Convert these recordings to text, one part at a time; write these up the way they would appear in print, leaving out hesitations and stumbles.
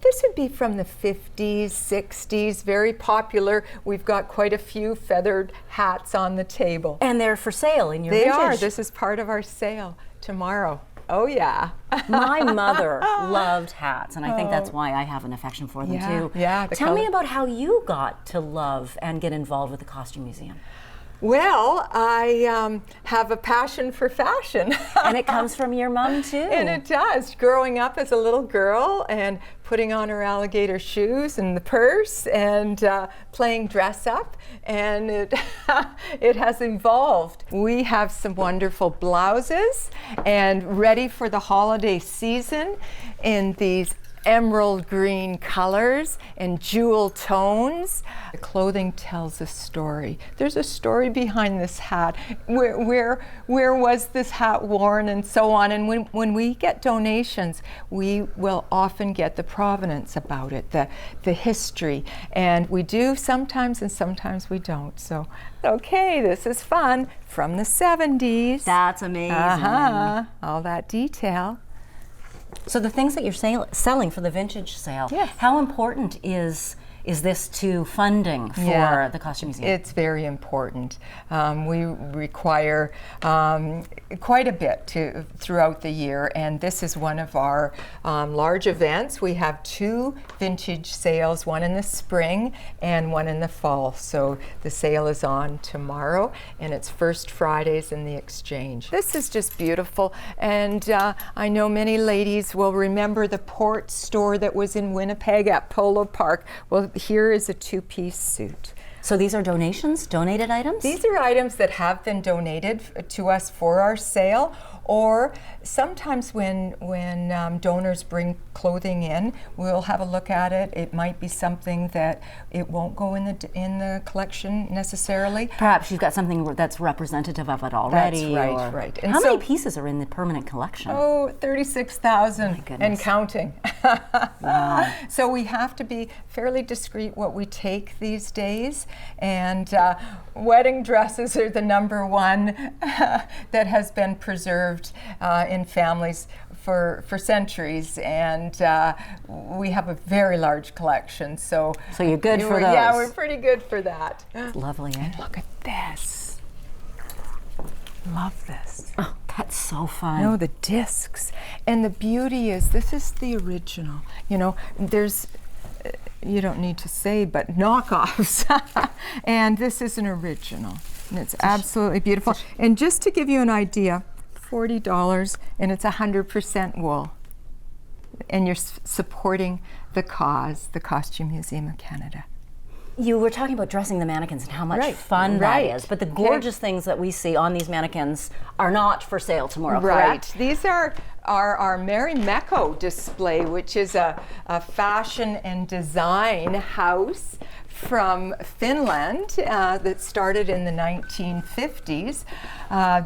This would be from the 50s, 60s, very popular. We've got quite a few feathered hats on the table. And they're for sale in your They vintage. are. This is part of our sale tomorrow. Oh yeah. My mother loved hats, and I think that's why I have an affection for them too. Yeah. Tell me about how you got to love and get involved with the Costume Museum. Well, I have a passion for fashion. And it comes from your mom too. And it does. Growing up as a little girl and putting on her alligator shoes and the purse and playing dress up, and it, it has evolved. We have some wonderful blouses and ready for the holiday season in these emerald green colors and jewel tones. The clothing tells a story. There's a story behind this hat. Where was this hat worn and so on? And when we get donations, we will often get the provenance about it, the history. And we do sometimes and sometimes we don't. So, okay, this is fun. From the 70s. That's amazing. All that detail. So the things that you're selling for the vintage sale, yes. How important is this to funding for the Costume Museum? It's very important. We require quite a bit throughout the year, and this is one of our large events. We have 2 vintage sales, one in the spring and one in the fall. So the sale is on tomorrow, and it's First Fridays in the exchange. This is just beautiful, and I know many ladies will remember the Port store that was in Winnipeg at Polo Park. Well, here is a 2-piece suit. So these are donations, donated items? These are items that have been donated to us for our sale, or sometimes when donors bring clothing in, we'll have a look at it. It might be something that it won't go in the collection necessarily. Perhaps you've got something that's representative of it already. That's right, right. And how many pieces are in the permanent collection? Oh, 36,000 and counting. Wow. So we have to be fairly discreet what we take these days, and wedding dresses are the #1 that has been preserved in families for centuries, and we have a very large collection. So you're good for those. Yeah, we're pretty good for that. It's lovely, eh? And look at this. Love this. Oh, that's so fun. No, the discs. And the beauty is, this is the original. You know, there's, you don't need to say, but knockoffs. And this is an original. And it's absolutely beautiful. And just to give you an idea, $40, and it's 100% wool. And you're supporting the cause, the Costume Museum of Canada. You were talking about dressing the mannequins and how much fun that is, but the gorgeous things that we see on these mannequins are not for sale tomorrow, correct? These are our Mary Mecco display, which is a fashion and design house from Finland that started in the 1950s.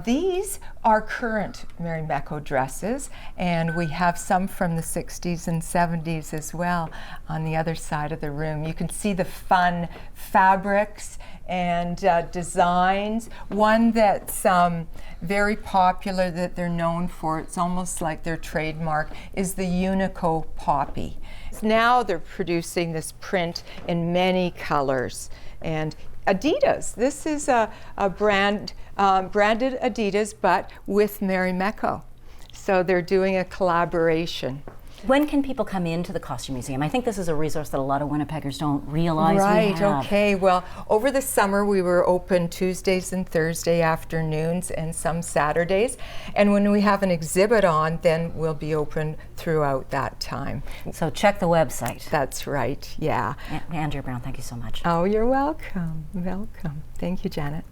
These are current Mary Mecco dresses, and we have some from the 60s and 70s as well on the other side of the room. You can see the fun fabrics and designs. One that's very popular that they're known for, it's almost like their trademark, is the Unico Poppy. Now they're producing this print in many colors. And Adidas, this is a branded Adidas, but with Mary Mecco. So they're doing a collaboration. When can people come into the Costume Museum? I think this is a resource that a lot of Winnipeggers don't realize we have. Right, okay. Well, over the summer we were open Tuesdays and Thursday afternoons and some Saturdays. And when we have an exhibit on, then we'll be open throughout that time. So check the website. That's right, yeah. Andrea Brown, thank you so much. Oh, you're welcome. Welcome. Thank you, Janet.